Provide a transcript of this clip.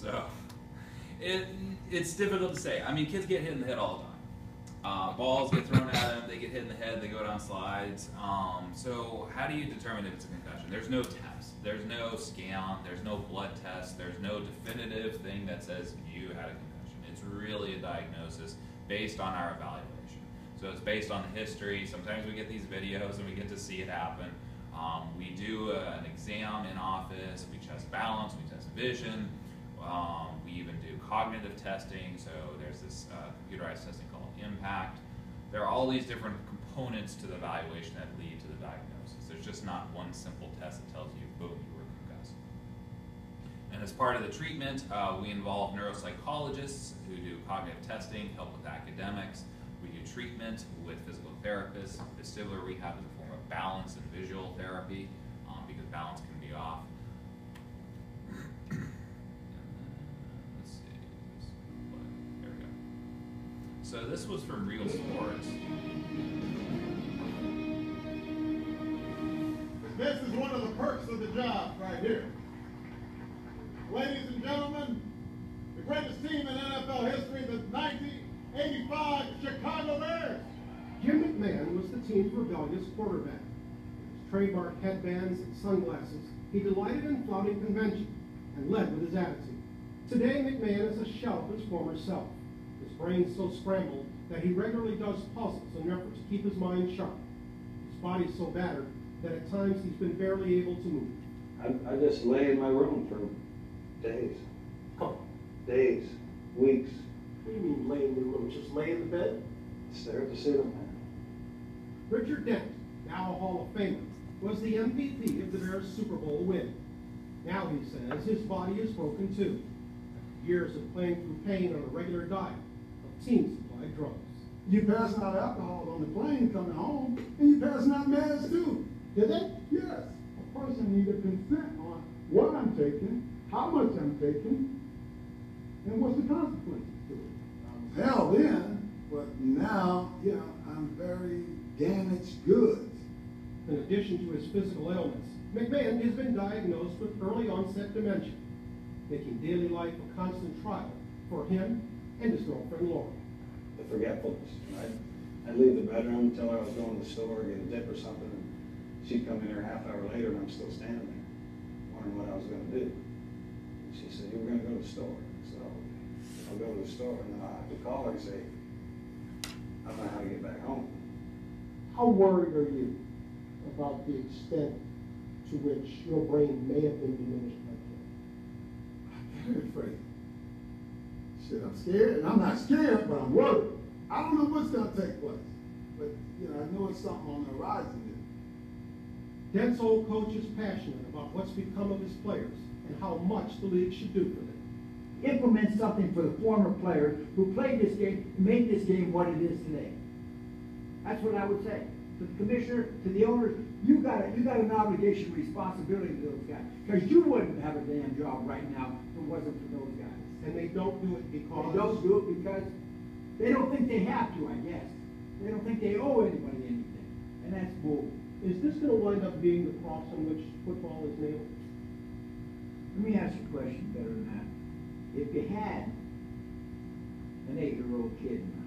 So it's difficult to say. I mean, kids get hit in the head all the time. Balls get thrown at them, they get hit in the head, they go down slides. So how do you determine if it's a concussion? There's no test, there's no scan, there's no blood test, there's no definitive thing that says you had a concussion. It's really a diagnosis based on our evaluation. So it's based on the history. Sometimes we get these videos and we get to see it happen. We do an exam in office, we test balance, we test vision, we even do cognitive testing. So there's this computerized testing called impact. There are all these different components to the evaluation that lead to the diagnosis. There's just not one simple test that tells you, boom, you were concussed. And as part of the treatment, we involve neuropsychologists who do cognitive testing, help with academics. We do treatment with physical therapists. Vestibular rehab is a form of balance and visual therapy because balance can be off. So this was from Real Sports. This is one of the perks of the job right here. Ladies and gentlemen, the greatest team in NFL history, the 1985 Chicago Bears. Jim McMahon was the team's rebellious quarterback. His trademark headbands and sunglasses, he delighted in flouting convention and led with his attitude. Today, McMahon is a shell of his former self. His brain's so scrambled that he regularly does puzzles in an effort to keep his mind sharp. His body's so battered that at times he's been barely able to move. I just lay in my room for days. Days, weeks. What do you mean lay in your room? Just lay in the bed? Stare at the ceiling, man. Richard Dent, now a Hall of Famer, was the MVP of the Bears' Super Bowl win. Now he says his body is broken too. After years of playing through pain on a regular diet of team-supplied drugs. You passing out alcohol on the plane coming home, and you passing out meds too. Did they? Yes. A person needed consent on what I'm taking, how much I'm taking, and what's the consequences to it. I was held in, but now, I'm very damaged goods. In addition to his physical ailments, McMahon has been diagnosed with early onset dementia, making daily life a constant trial for him and his girlfriend Laura. The forgetfulness. I'd leave the bedroom, tell her I was going to the store, get a dip or something, and she'd come in there a half hour later and I'm still standing there, wondering what I was going to do. And she said, you were going to go to the store. So I'll go to the store, and then I'll have to call her and say, I don't know how to get back home. How worried are you about the extent to which your brain may have been diminished by care? I'm very afraid. Shit, I'm scared, and I'm not scared, but I'm worried. I don't know what's going to take place, but I know it's something on the horizon there. Dent's old coach is passionate about what's become of his players and how much the league should do for them. Implement something for the former players who played this game and made this game what it is today. That's what I would say. To the commissioner, to the owners, you got an obligation, responsibility to those guys. Because you wouldn't have a damn job right now if it wasn't for those guys. And they don't do it because... They don't do it because they don't think they have to, I guess. They don't think they owe anybody anything. And that's bull. Is this going to wind up being the cross on which football is nailed? Let me ask you a question better than that. If you had an 8-year-old kid in the